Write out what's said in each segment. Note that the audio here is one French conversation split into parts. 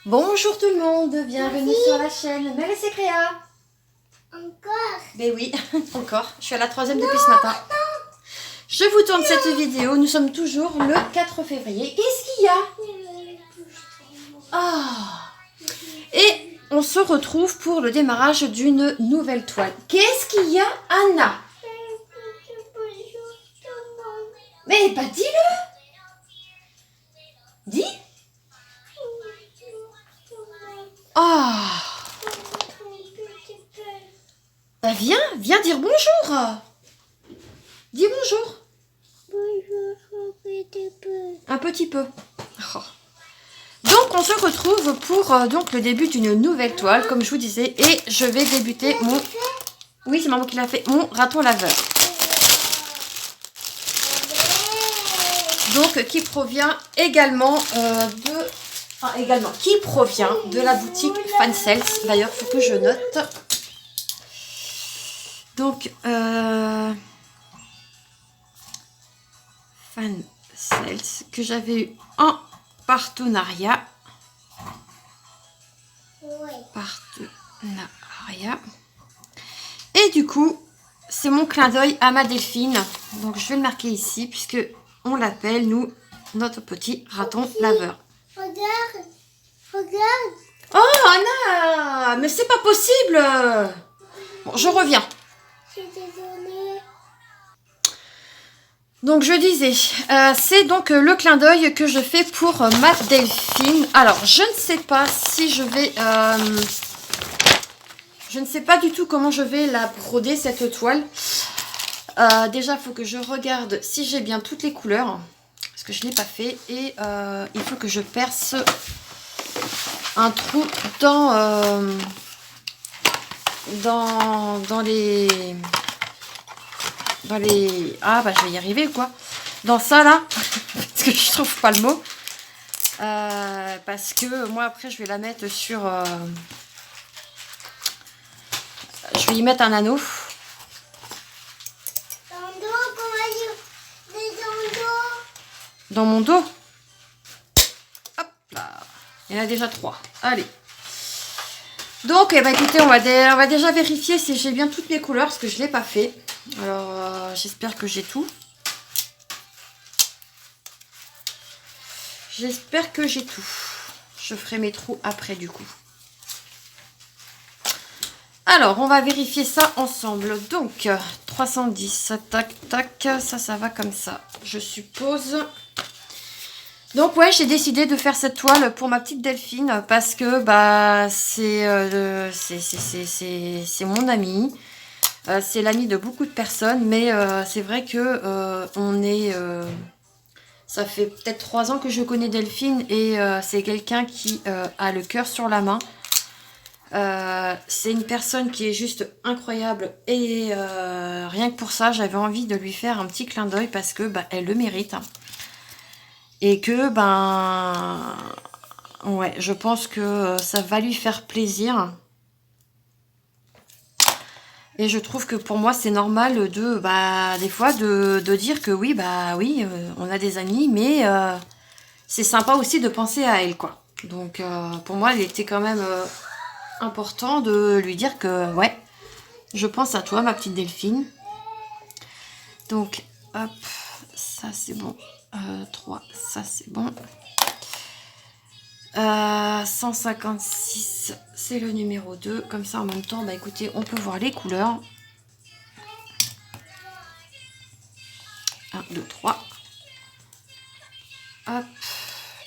Bonjour tout le monde, bienvenue sur la chaîne Mel et ses créas. Encore? Ben oui, encore. Je suis à la troisième depuis ce matin. Je vous tourne cette vidéo. Nous sommes toujours le 4 février. Qu'est-ce qu'il y a? Ah. Et on se retrouve pour le démarrage d'une nouvelle toile. Qu'est-ce qu'il y a, Anna? Mais bah dis-le. Dis. Ah. Bah viens dire bonjour. Dis bonjour. Bonjour, Un petit peu. Oh. Donc on se retrouve pour donc le début d'une nouvelle toile, comme je vous disais, et je vais débuter mon... Oui, c'est maman qui l'a fait, mon raton laveur. Donc qui provient également qui provient de la boutique Fancels. D'ailleurs, il faut que je note. Donc Fancels que j'avais eu en partenariat. Et du coup, c'est mon clin d'œil à ma Delphine. Donc je vais le marquer ici puisque on l'appelle nous notre petit raton laveur. Regarde, regarde. Oh Anna, mais c'est pas possible. Bon, je reviens. Je suis désolée. Donc je disais, c'est donc le clin d'œil que je fais pour ma Delphine. Alors je ne sais pas si je vais... je ne sais pas du tout comment je vais la broder cette toile. Déjà il faut que je regarde si j'ai bien toutes les couleurs. Parce que je ne l'ai pas fait. Et il faut que je perce un trou dans les... Ah bah je vais y arriver quoi. Dans ça là. Parce que je trouve pas le mot. Parce que moi après je vais la mettre sur... je vais y mettre un anneau. Dans le dos, comment dire? Dans le dos. Dans mon dos. Hop là. Il y en a déjà 3. Allez. Donc eh ben, écoutez, on va déjà vérifier si j'ai bien toutes les couleurs. Parce que je ne l'ai pas fait. Alors j'espère que j'ai tout. J'espère que j'ai tout. Je ferai mes trous après du coup. Alors, on va vérifier ça ensemble. Donc, 310, tac, tac, ça va comme ça, je suppose. Donc, ouais, j'ai décidé de faire cette toile pour ma petite Delphine parce que bah c'est mon amie. C'est l'amie de beaucoup de personnes, mais c'est vrai que ça fait peut-être 3 ans que je connais Delphine et c'est quelqu'un qui a le cœur sur la main. C'est une personne qui est juste incroyable et rien que pour ça j'avais envie de lui faire un petit clin d'œil parce que bah, elle le mérite et que ben ouais, je pense que ça va lui faire plaisir et je trouve que pour moi c'est normal de bah des fois de dire que oui bah oui on a des amis mais c'est sympa aussi de penser à elle quoi. Donc pour moi il était quand même important de lui dire que ouais, je pense à toi ma petite Delphine. Donc hop, ça c'est bon, 3, ça c'est bon, 156 c'est le numéro 2, comme ça en même temps bah écoutez on peut voir les couleurs. 1, 2, 3, hop.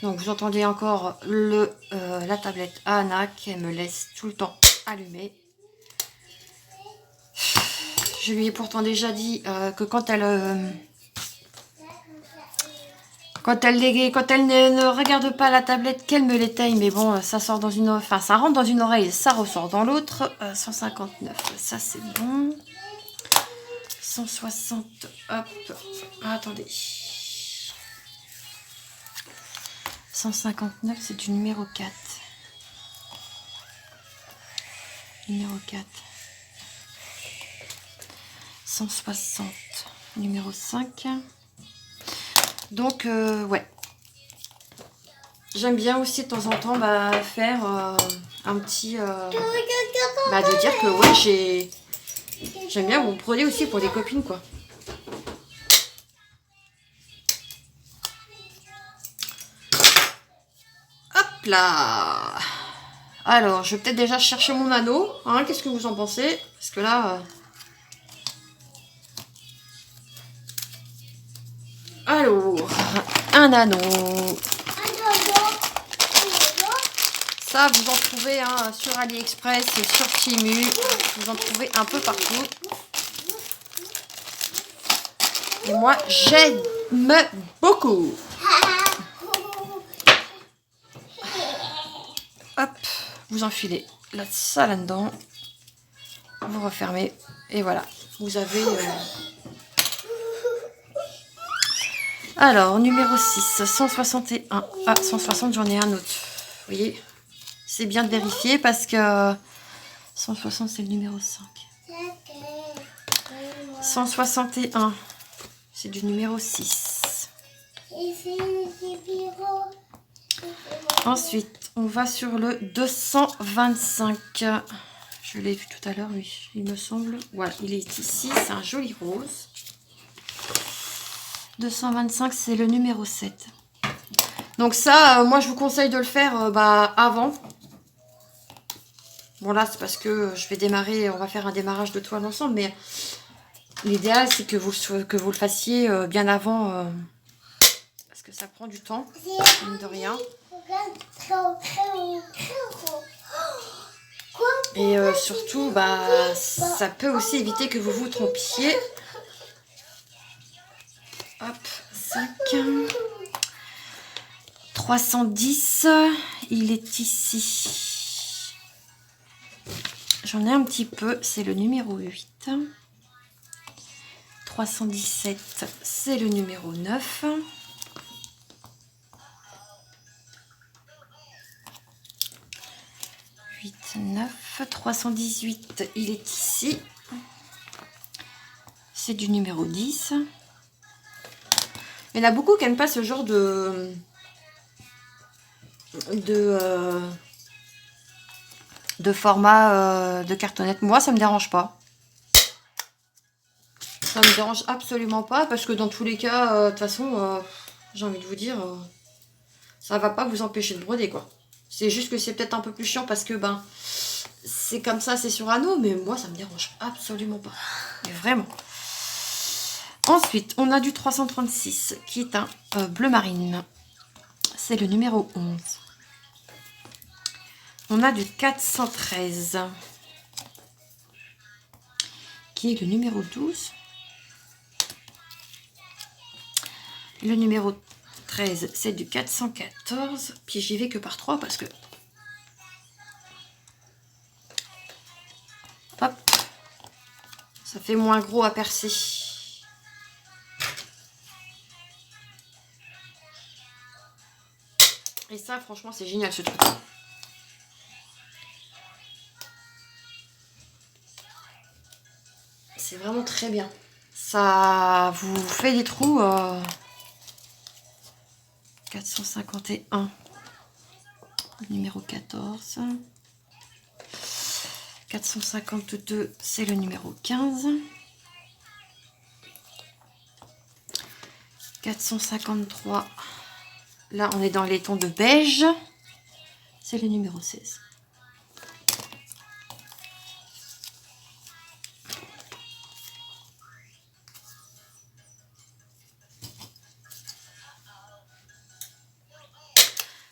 Donc vous entendez encore la tablette à Anna qui me laisse tout le temps allumée. Je lui ai pourtant déjà dit que quand elle ne regarde pas la tablette, qu'elle me l'éteigne. Mais bon, ça sort dans une, enfin ça rentre dans une oreille, ça ressort dans l'autre. 159, ça c'est bon. 160, hop. Ah, attendez. 159, c'est du numéro 4. Numéro 4. 160, numéro 5. Donc, ouais. j'aime bien aussi de temps en temps faire un petit... de dire que ouais, j'aime bien vous broder aussi pour des copines, quoi. Hop là. Alors, je vais peut-être déjà chercher mon anneau. Hein, qu'est-ce que vous en pensez? Parce que là... Alors, un anneau. Ça, vous en trouvez hein, sur AliExpress, sur Temu. Vous en trouvez un peu partout. Et moi, j'aime beaucoup. Hop, vous enfilez ça là-dedans. Vous refermez. Et voilà, vous avez... Alors, numéro 6, 161. Ah, 160, j'en ai un autre. Vous voyez, c'est bien de vérifier parce que 160, c'est le numéro 5. 161, c'est du numéro 6. Ensuite, on va sur le 225. Je l'ai vu tout à l'heure, oui, il me semble. Voilà, il est ici, c'est un joli rose. 225, c'est le numéro 7. Donc ça, moi, je vous conseille de le faire avant. Bon, là, c'est parce que je vais démarrer, on va faire un démarrage de toile ensemble, mais l'idéal, c'est que vous le fassiez bien avant, parce que ça prend du temps, mine de rien. Et surtout, ça peut aussi éviter que vous vous trompiez. Hop, 5. 310, il est ici. J'en ai un petit peu, c'est le numéro 8. 317, c'est le numéro 9. 8, 9, 318, il est ici. C'est du numéro 10. Il y en a beaucoup qui n'aiment pas ce genre de format de cartonnette. Moi, ça me dérange pas. Ça me dérange absolument pas parce que dans tous les cas, de toute façon, j'ai envie de vous dire, ça va pas vous empêcher de broder, quoi. C'est juste que c'est peut-être un peu plus chiant parce que c'est comme ça, c'est sur anneau, mais moi, ça me dérange absolument pas. Mais vraiment. Ensuite, on a du 336 qui est un bleu marine. C'est le numéro 11. On a du 413 qui est le numéro 12. Le numéro 13, c'est du 414. Puis j'y vais que par 3 parce que... Hop. Ça fait moins gros à percer. Et ça, franchement, c'est génial ce truc. C'est vraiment très bien. Ça vous fait des trous. 451. Numéro 14. 452, c'est le numéro 15. 453. Là, on est dans les tons de beige. C'est le numéro 16.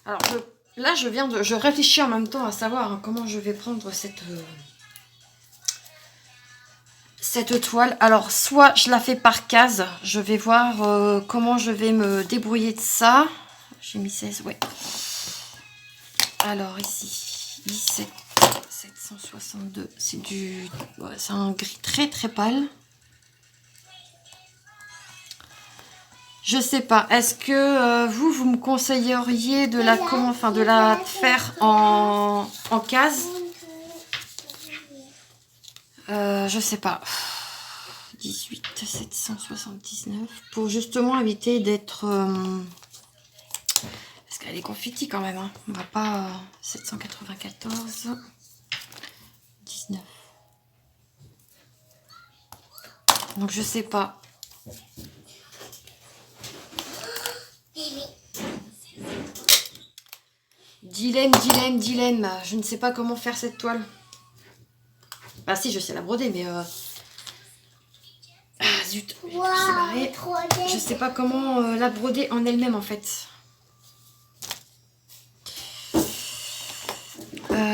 Alors, là, je réfléchis en même temps à savoir comment je vais prendre cette toile. Alors, soit je la fais par case. Je vais voir comment je vais me débrouiller de ça. J'ai mis 16, ouais. Alors, ici, 17, 762. C'est c'est un gris très, très pâle. Je sais pas. Est-ce que vous me conseilleriez de la faire en case? Je sais pas. 18, 779 pour justement éviter d'être... parce Parce qu'elle est confetti quand même. Hein. On va pas... 794. 19. Donc je sais pas. Dilemme. Je ne sais pas comment faire cette toile. Bah si, je sais la broder, mais... Ah zut, je sais pas comment la broder en elle-même en fait.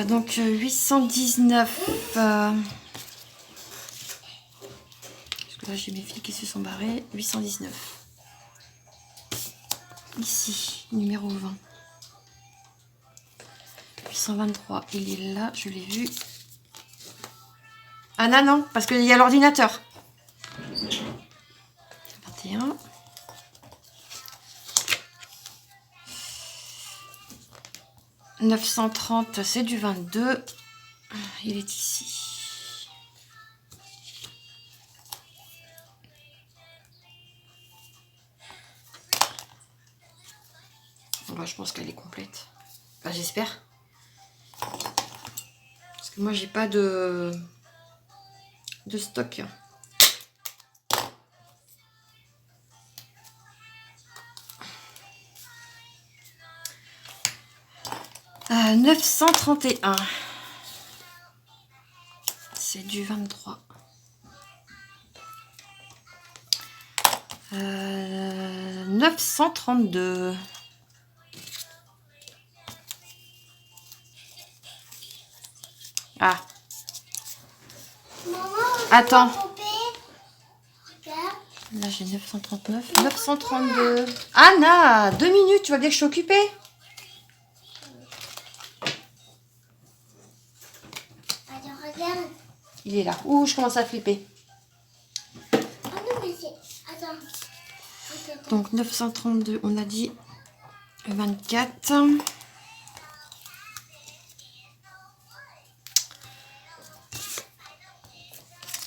Donc 819. Parce que là j'ai mes fils qui se sont barrés. 819. Ici, numéro 20. 823, il est là, je l'ai vu. Ah non, parce qu'il y a l'ordinateur. 21. « 930, c'est du 22. Il est ici. Bah, je pense qu'elle est complète. Bah, j'espère. Parce que moi, j'ai pas de stock. 931. C'est du 23. 932. Ah. Maman, attends. Regarde. Là, j'ai 939. 932. Anna, 2 minutes, tu vois bien que je suis occupée. Attends, regarde. Il est là. Ouh, je commence à flipper. Ah non, mais c'est... Attends. Donc 932, on a dit 24.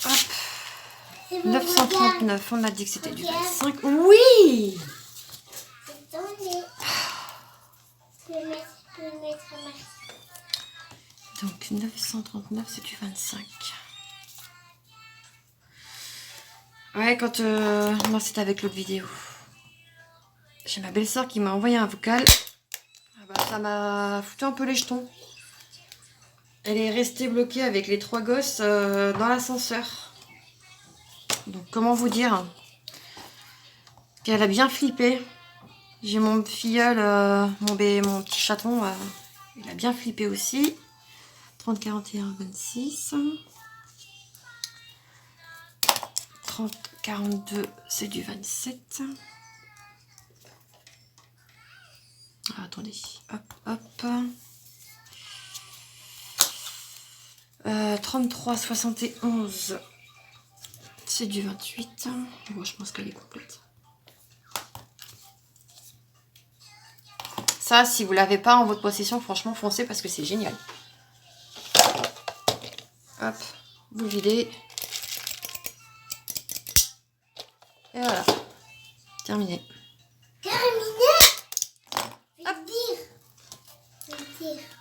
Hop. 939, on a dit que c'était du 25. Oui! C'est tombé. Je peux le mettre à ma... Donc 939, c'est du 25. Ouais, quand... Non, c'était avec l'autre vidéo. J'ai ma belle-sœur qui m'a envoyé un vocal. Ah bah, ça m'a foutu un peu les jetons. Elle est restée bloquée avec les 3 gosses dans l'ascenseur. Donc, comment vous dire? Qu'elle a bien flippé. J'ai mon filleul, mon petit chaton, il a bien flippé aussi. 30, 41, 26. 30, 42, c'est du 27. Ah, attendez, hop. 33, 71, c'est du 28. Bon, je pense qu'elle est complète. Ça, si vous l'avez pas en votre possession, franchement, foncez parce que c'est génial. Hop, vous videz. Et voilà, terminé.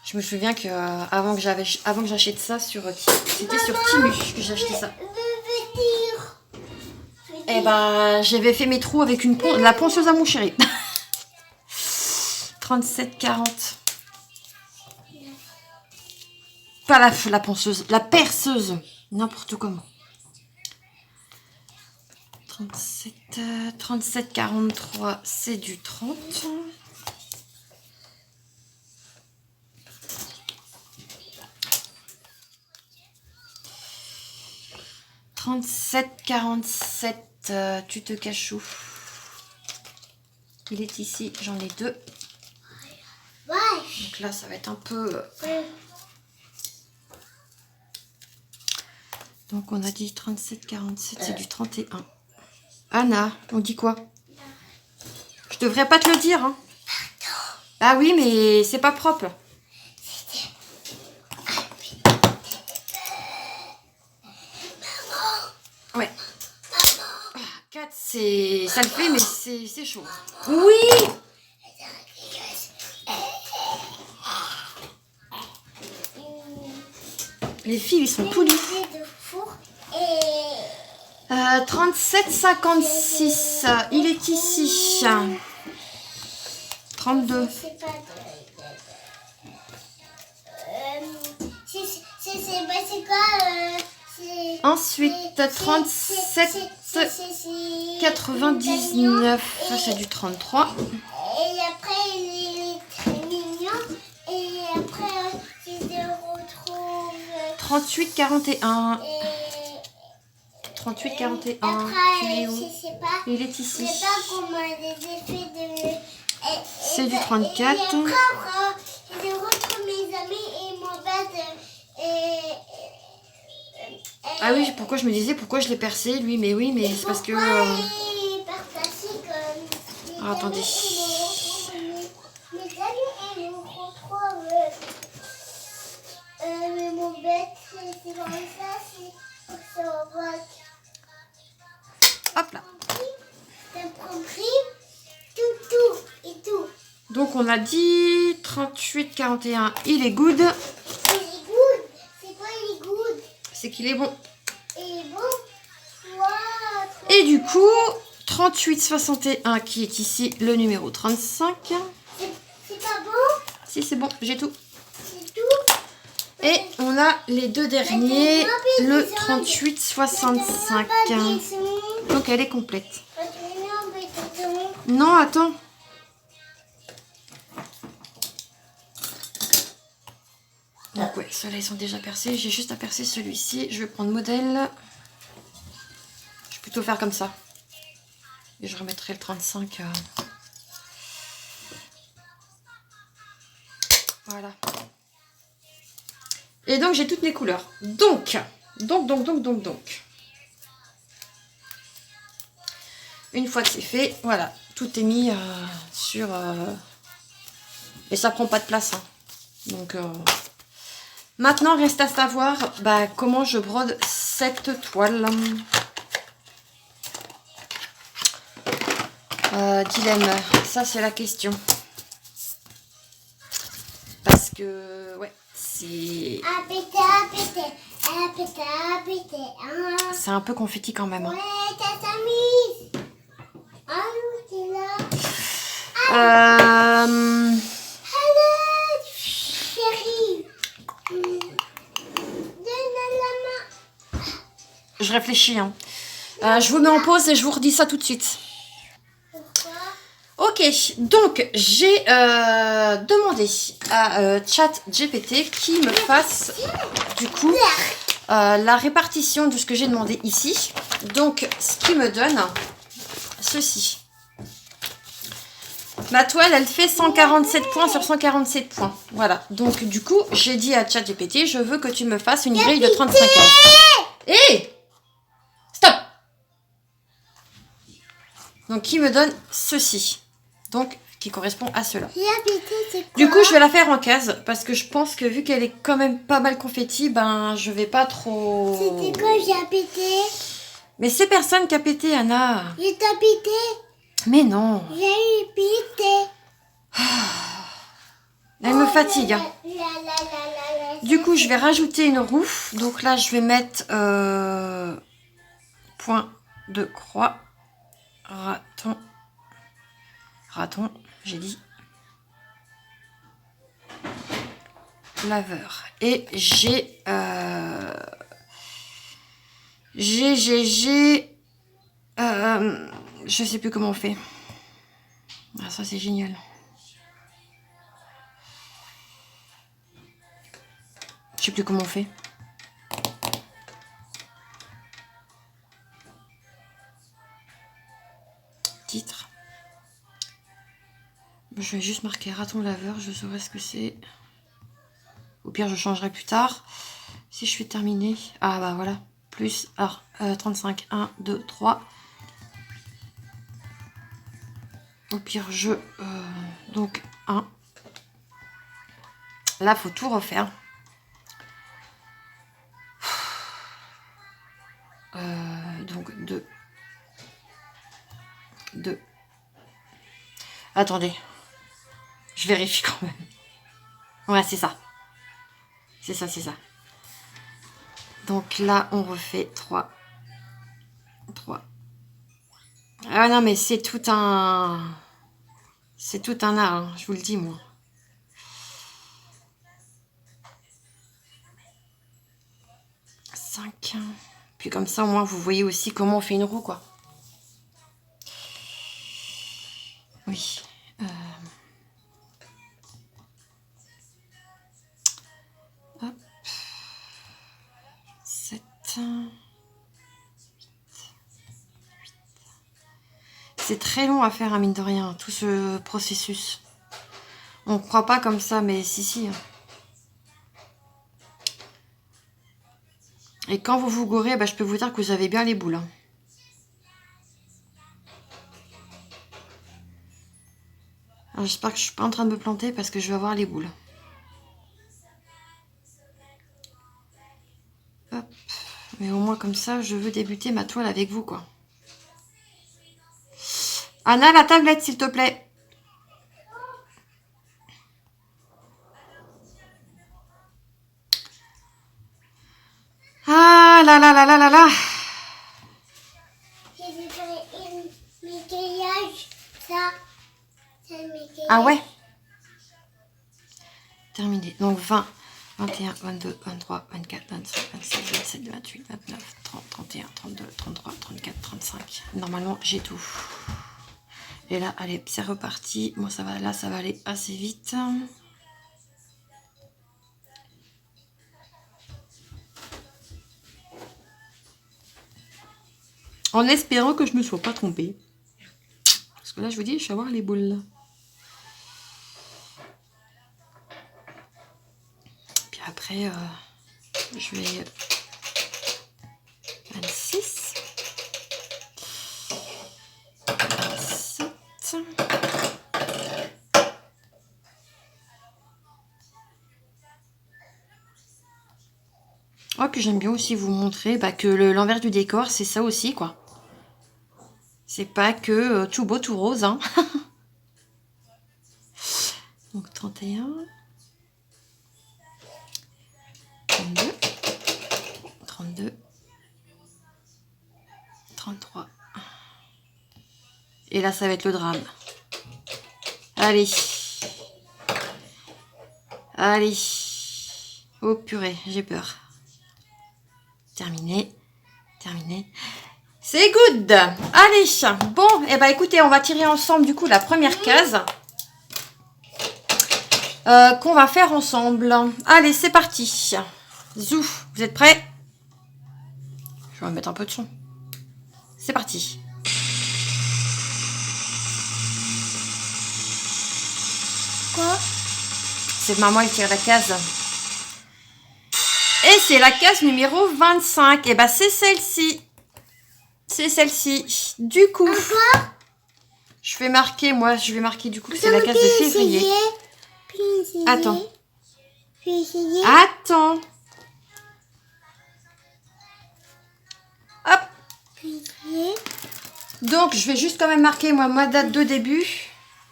Je me souviens que avant que j'achète ça c'était sur Timu que j'ai acheté ça. Et bah j'avais fait mes trous avec la ponceuse à mon chéri. 37, 40. Pas la ponceuse, la perceuse. N'importe comment. 37, 43, c'est du 30. 37, 47, tu te caches où? Il est ici, j'en ai 2. Donc là, ça va être un peu... Donc on a dit 37, 47, c'est du 31. Anna, on dit quoi? Je devrais pas te le dire. Hein. Ah oui, mais c'est pas propre. Ouais. 4, ça le fait, mais c'est chaud. Oui! Les fils, ils sont tout doux. de four et... 37,56. Il est ici. 32. C'est pas c'est quoi Ensuite, 37,99. Ça, c'est du 33. Et après, il est très mignon. Et après, je retrouve... 38,41. Et 38,41. après, Tu es où? je sais pas. Il est Je ici. sais pas comment les effets de... C'est du 34. Et encore, je retrouve mes amis et mon bête. Ah oui, pourquoi je me disais, pourquoi je l'ai percé, lui? Mais oui, mais c'est parce que... Ah, attendez. Mes amis, ils me retrouvent. Mais mon bête, c'est comme ça, c'est en boîte. Hop là. T'as compris? Tout et tout. Donc on a dit 38,41. Il est good. Il est good. C'est quoi, il est good? C'est qu'il est bon. Il est bon. Wow, Et du coup, 38,61 qui est ici le numéro 35. c'est pas bon? Si, c'est bon, j'ai tout. C'est tout? Et on a les deux derniers, le 38,65. Donc elle est complète. Non, attends. Donc ouais, ceux-là ils sont déjà percés. J'ai juste à percer celui-ci. Je vais prendre modèle. Je vais plutôt faire comme ça. Et je remettrai le 35. Voilà. Et donc j'ai toutes mes couleurs. Donc. Une fois que c'est fait, voilà. Tout est mis sur... Et ça prend pas de place. Hein. Donc... Maintenant, reste à savoir comment je brode cette toile. Dilemme, ça c'est la question. Parce que, ouais, c'est... C'est un peu confetti quand même. Hein. Ouais, t'as ta mise. Ah, t'es là. Allez, chérie. Je réfléchis. Hein. Je vous mets en pause et je vous redis ça tout de suite. Pourquoi? Ok, donc j'ai demandé à ChatGPT qui me fasse du coup la répartition de ce que j'ai demandé ici. Donc ce qui me donne ceci. Ma toile, elle fait 147 points sur 147 points. Voilà. Donc, du coup, j'ai dit à ChatGPT, je veux que tu me fasses une grille de 35 cases. Hé! Stop! Donc, qui me donne ceci. Donc, qui correspond à cela. Du coup, je vais la faire en cases. Parce que je pense que vu qu'elle est quand même pas mal confetti, je vais pas trop... C'était quoi, j'ai pété? Mais c'est personne qui a pété, Anna. J'ai pété. Mais non. J'ai eu pété. Elle me fatigue. Hein. Du coup, je vais rajouter une roue. Donc là, je vais mettre point de croix. Raton, j'ai dit. Laveur. Et j'ai... je sais plus comment on fait. Ah, ça, c'est génial. Je sais plus comment on fait. Titre. Je vais juste marquer raton laveur. Je saurai ce que c'est. Au pire, je changerai plus tard. Si je fais terminer. Ah bah voilà. Plus. Alors, 35. 1, 2, 3. Au pire, donc, 1. Là, faut tout refaire. Donc, 2. 2. Attendez. Je vérifie quand même. Ouais, c'est ça. C'est ça. Donc là, on refait 3. 3. Ah non, mais c'est tout un... C'est tout un art, hein, je vous le dis, moi. Puis comme ça, au moins, vous voyez aussi comment on fait une roue, quoi. Oui. 7. C'est très long à faire, hein, mine de rien, tout ce processus. On ne croit pas comme ça, mais si. Et quand vous vous gourez, bah, je peux vous dire que vous avez bien les boules. Hein. J'espère que je ne suis pas en train de me planter parce que je vais avoir les boules. Hop. Mais au moins comme ça, je veux débuter ma toile avec vous, quoi. Anna, la tablette, s'il te plaît. Ah là là là là là là. J'ai fait un maquillage, ça. C'est un maquillage. Ah ouais. Terminé. Donc 20, 21, 22, 23, 24, 25, 26, 27, 28, 29, 30, 31, 32, 33, 34, 35. Normalement, j'ai tout. Et là, allez, c'est reparti. Moi, ça va, là, ça va aller assez vite. En espérant que je ne me sois pas trompée. Parce que là, je vous dis, je vais avoir les boules. Là. Puis après, je vais... 26. 27. Oh, puis j'aime bien aussi vous montrer bah, que l'envers du décor, c'est ça aussi, quoi. C'est pas que tout beau, tout rose. Hein. Donc 31. 32. 32. 33. Et là, ça va être le drame. Allez. Allez. Oh purée, j'ai peur. Terminé. Terminé. C'est good. Allez. Bon, et eh ben écoutez, on va tirer ensemble du coup la première case. Qu'on va faire ensemble. Allez, c'est parti. Zouf, vous êtes prêts? Je vais mettre un peu de son. C'est parti. Quoi? C'est maman qui tire la case. Et c'est la case numéro 25. Et bah c'est celle-ci. C'est celle-ci. Du coup, je vais marquer, moi, je vais marquer du coup que c'est la case de février. Attends. Attends. Hop. Donc, je vais juste quand même marquer, moi, ma date de début.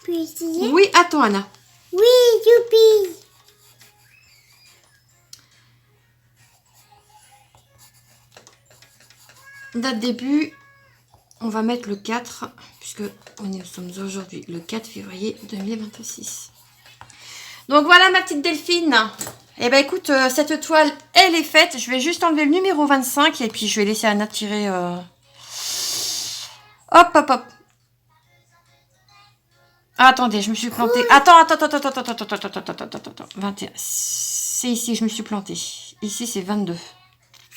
Oui, attends, Anna. Oui, youpi. Date début, on va mettre le 4, puisque nous sommes aujourd'hui le 4 février 2026. Donc voilà ma petite Delphine. Eh ben écoute, cette toile, elle est faite. Je vais juste enlever le numéro 25 et puis je vais laisser Anna tirer. Hop, hop, hop. Ah, attendez, je me suis plantée. Attends. 21. C'est ici, je me suis plantée. Ici, c'est 22.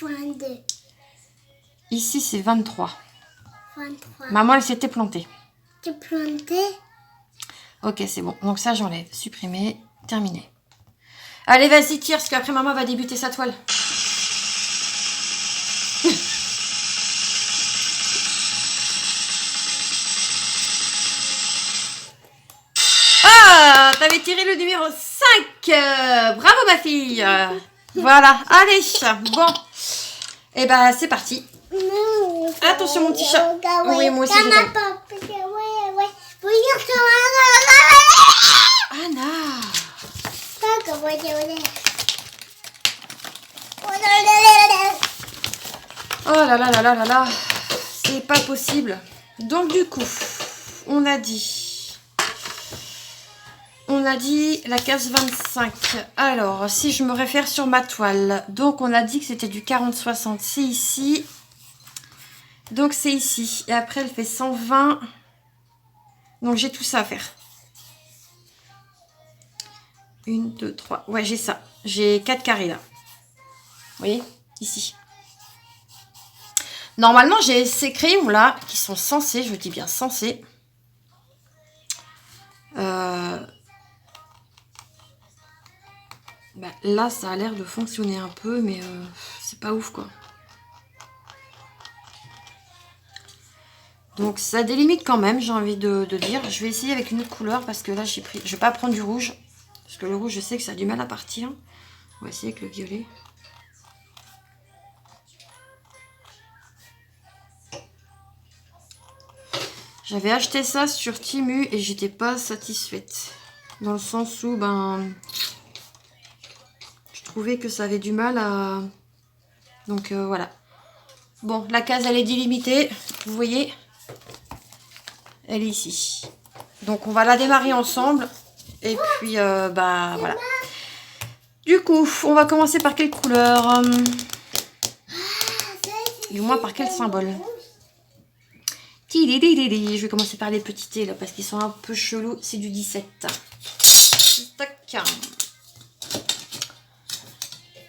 22. Ici, c'est 23. 23. Maman, elle s'était plantée. Tu planté? Ok, c'est bon. Donc ça, j'enlève. Supprimer. Terminé. Allez, vas-y, tire, parce qu'après, maman va débuter sa toile. Ah, t'avais tiré le numéro 5. Bravo, ma fille. Voilà. Allez, bon. Et bah, c'est parti. Attention, mon petit chat. Oui, moi aussi, je t'aime. Anna. Oh là là là là là là. C'est pas possible. Donc du coup, on a dit la case 25. Alors, si je me réfère sur ma toile, donc on a dit que c'était du 40-60. C'est ici. Donc c'est ici. Et après, elle fait 120. Donc j'ai tout ça à faire. 1, 2, 3. Ouais, j'ai ça. J'ai 4 carrés là. Vous voyez? Ici. Normalement, j'ai ces crayons là qui sont censés, je dis bien censés. Bah, là, ça a l'air de fonctionner un peu, mais c'est pas ouf quoi. Donc ça délimite quand même, j'ai envie de dire. Je vais essayer avec une autre couleur parce que là, j'ai pris. Je vais pas prendre du rouge. Parce que le rouge, je sais que ça a du mal à partir. On va essayer avec le violet. J'avais acheté ça sur Temu et j'étais pas satisfaite. Dans le sens où, ben, je trouvais que ça avait du mal à... Donc voilà. Bon, la case, elle est délimitée. Vous voyez? Elle est ici. Donc on va la démarrer ensemble. Et puis, bah voilà. Du coup, on va commencer par quelle couleur? Et au moins par quel symbole? Je vais commencer par les petits T là parce qu'ils sont un peu chelous. C'est du 17. Tac.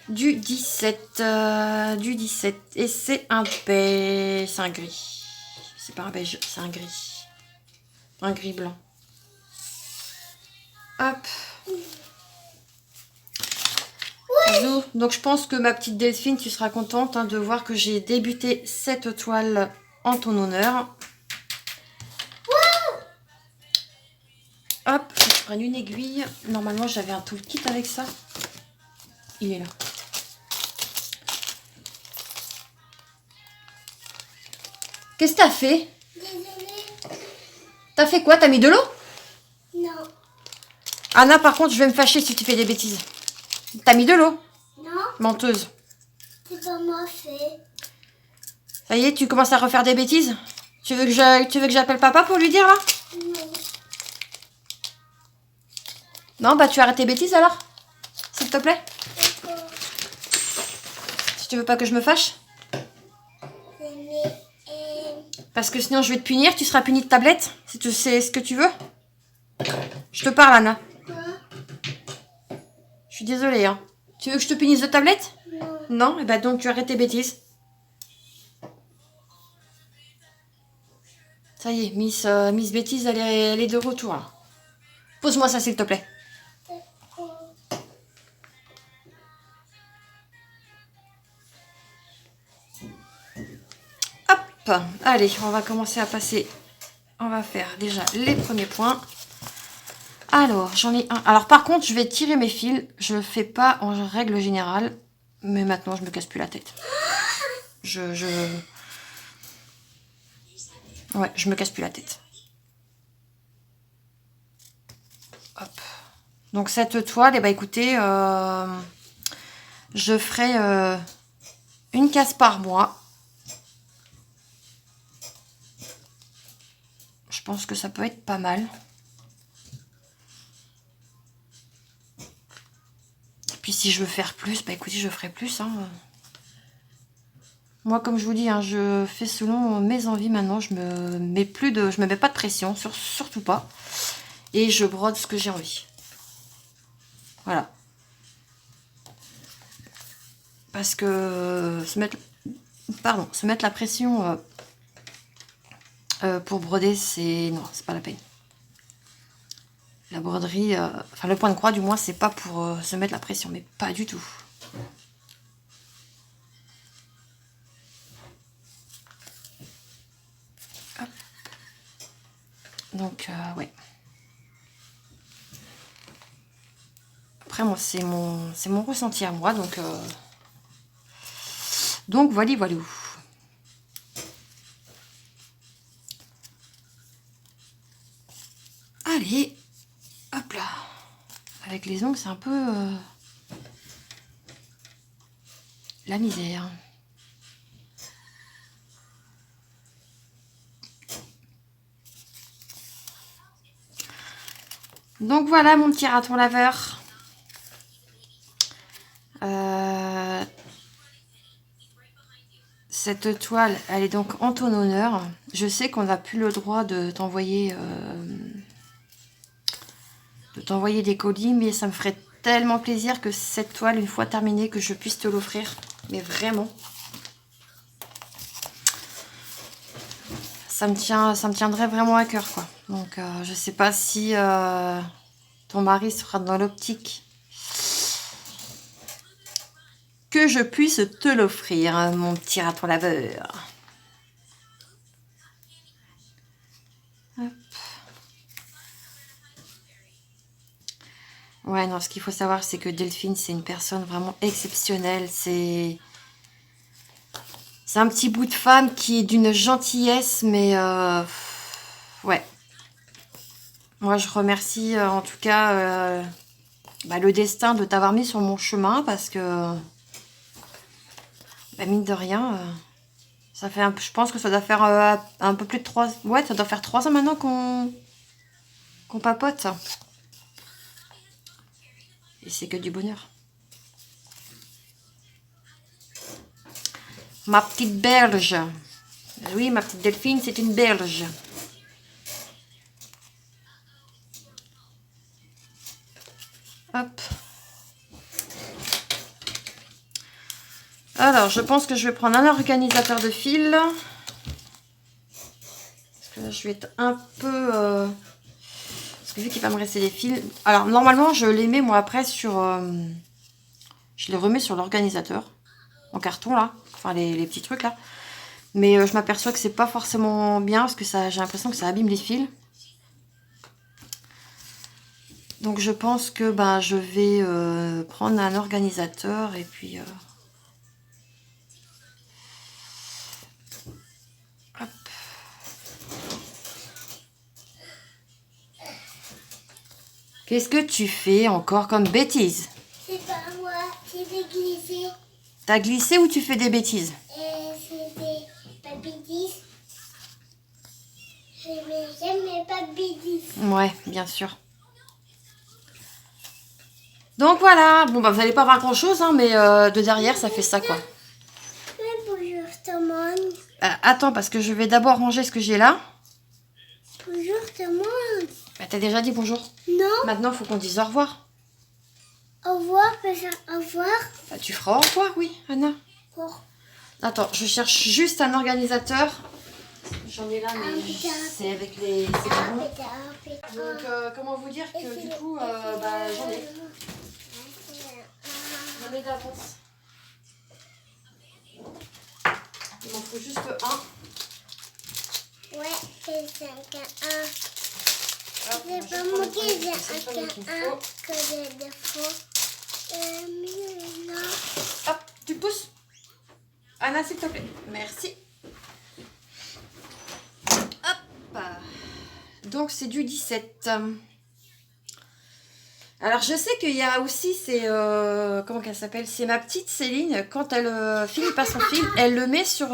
Du 17. Du 17. Et c'est un beige. C'est un gris. C'est pas un beige, c'est un gris. Un gris blanc. Hop. Zou. Donc je pense que ma petite Delphine, tu seras contente de voir que j'ai débuté cette toile en ton honneur. Hop, je prends une aiguille. Normalement, j'avais un toolkit avec ça. Il est là. Qu'est-ce que t'as fait? Désolée. T'as fait quoi? T'as mis de l'eau? Non. Anna, par contre, je vais me fâcher si tu fais des bêtises. T'as mis de l'eau? Non, Menteuse. c'est pas moi fait. Ça y est, tu commences à refaire des bêtises? Tu veux que j'appelle papa pour lui dire là? Non. Non, bah tu arrêtes tes bêtises alors? S'il te plaît? D'accord. Si tu veux pas que je me fâche? Mais, Parce que sinon je vais te punir, tu seras puni de tablette, si tu sais ce que tu veux. Je te parle, Anna. quoi? Je suis désolée, hein. Tu veux que je te punisse de tablette? Non. Non? Et bah donc tu arrêtes tes bêtises. Ça y est, Miss Bêtise, elle est de retour. Là. Pose-moi ça, s'il te plaît. D'accord. Hop, allez, on va commencer à passer. On va faire déjà les premiers points. Alors, j'en ai un. Alors, par contre, je vais tirer mes fils. Je le fais pas en règle générale. Mais maintenant, je me casse plus la tête. Ouais, je me casse plus la tête. Hop. Donc, cette toile, eh ben, écoutez, je ferai une case par mois. Je pense que ça peut être pas mal. Puis si je veux faire plus, bah écoutez, je ferai plus. Hein. Moi, comme je vous dis, hein, je fais selon mes envies maintenant. Je me mets pas de pression, surtout pas. Et je brode ce que j'ai envie. Voilà. Parce que se mettre la pression pour broder, non, c'est pas la peine. La broderie, enfin le point de croix du moins, c'est pas pour se mettre la pression, mais pas du tout. Hop. Donc ouais. Après moi c'est mon ressenti à moi, donc voilà. Allez, hop là. Avec les ongles, c'est un peu la misère. Donc voilà mon petit raton laveur. Cette toile, elle est donc en ton honneur. Je sais qu'on n'a plus le droit de t'envoyer des colis, mais ça me ferait tellement plaisir que cette toile, une fois terminée, que je puisse te l'offrir. Mais vraiment. Ça me tiendrait vraiment à cœur, quoi. Donc, je sais pas si ton mari sera dans l'optique que je puisse te l'offrir, mon petit raton laveur. Hop. Ouais, non, ce qu'il faut savoir, c'est que Delphine, c'est une personne vraiment exceptionnelle. C'est un petit bout de femme qui est d'une gentillesse, mais ouais. Moi, je remercie en tout cas le destin de t'avoir mis sur mon chemin parce que, mine de rien, ça fait je pense que ça doit faire un peu plus de 3... Ouais, ça doit faire 3 ans maintenant qu'on papote. Et c'est que du bonheur. Ma petite berge. Oui, ma petite Delphine, c'est une berge. Hop. Alors, je pense que je vais prendre un organisateur de fil. Parce que là, je vais être un peu... Parce que vu qu'il va me rester des fils... Alors, normalement, je les mets, moi, après, sur... Je les remets sur l'organisateur. En carton, là. Enfin, les petits trucs, là. Mais je m'aperçois que c'est pas forcément bien, parce que j'ai l'impression que ça abîme les fils. Donc, je pense que je vais prendre un organisateur, et puis... Hop. Qu'est-ce que tu fais encore comme bêtise? C'est pas moi, j'ai glissé. T'as glissé ou tu fais des bêtises? C'est des bêtises. J'aime pas bêtises. Ouais, bien sûr. Donc voilà, bon vous n'allez pas voir grand chose, hein, mais de derrière ça fait ça quoi. Oui, bonjour tout le monde. Attends, parce que je vais d'abord ranger ce que j'ai là. Bonjour tout le monde. T'as déjà dit bonjour? Non. Maintenant, faut qu'on dise au revoir. Au revoir, au revoir. Tu feras au revoir, oui, Anna. Oh. Attends, je cherche juste un organisateur. J'en ai là, mais c'est avec les... C'est bon. Donc, comment vous dire que du coup, j'en ai. J'en ai d'avance. Il m'en faut juste un. Ouais, c'est 5 à 1. Hop, C'est pas moi qui j'ai un que j'ai des faux. Hop, tu pousses. Anna, s'il te plaît. Merci. Hop. Donc, c'est du 17. Alors, je sais qu'il y a aussi, comment qu'elle s'appelle? C'est ma petite Céline. Quand elle finit pas son fil, elle le met sur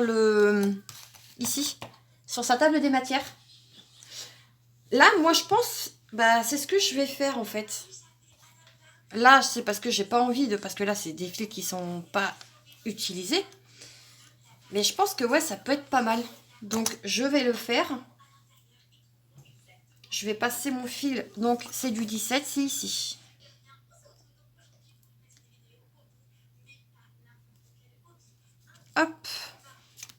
ici, sur sa table des matières. Là, moi, je pense, c'est ce que je vais faire, en fait. Là, c'est parce que j'ai pas envie de... Parce que là, c'est des fils qui sont pas utilisés. Mais je pense que, ouais, ça peut être pas mal. Donc, je vais le faire. Je vais passer mon fil. Donc, c'est du 17, c'est ici. Hop.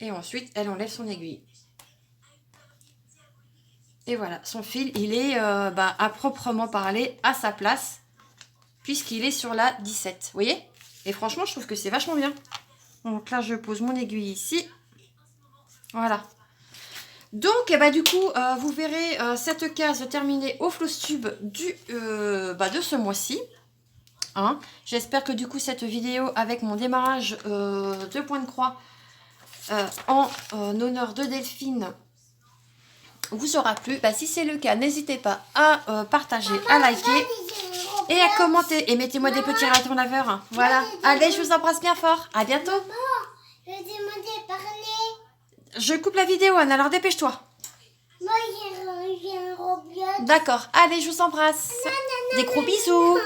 Et ensuite, elle enlève son aiguille. Et voilà, son fil, il est, à proprement parler, à sa place. Puisqu'il est sur la 17. Vous voyez? Et franchement, je trouve que c'est vachement bien. Donc là, je pose mon aiguille ici. Voilà. Donc, du coup, vous verrez cette case terminée au Flosstube de ce mois-ci. Hein. J'espère que du coup, cette vidéo avec mon démarrage de point de croix en honneur de Delphine vous aura plu. Si c'est le cas, n'hésitez pas à partager, à liker et à commenter. Et mettez-moi des petits ratons laveurs. Voilà. Allez, je vous embrasse bien fort. À bientôt. Maman, je demandais parler. Je coupe la vidéo, Anne, alors dépêche-toi. Moi, j'ai un robot. D'accord, allez, je vous embrasse. Des gros bisous.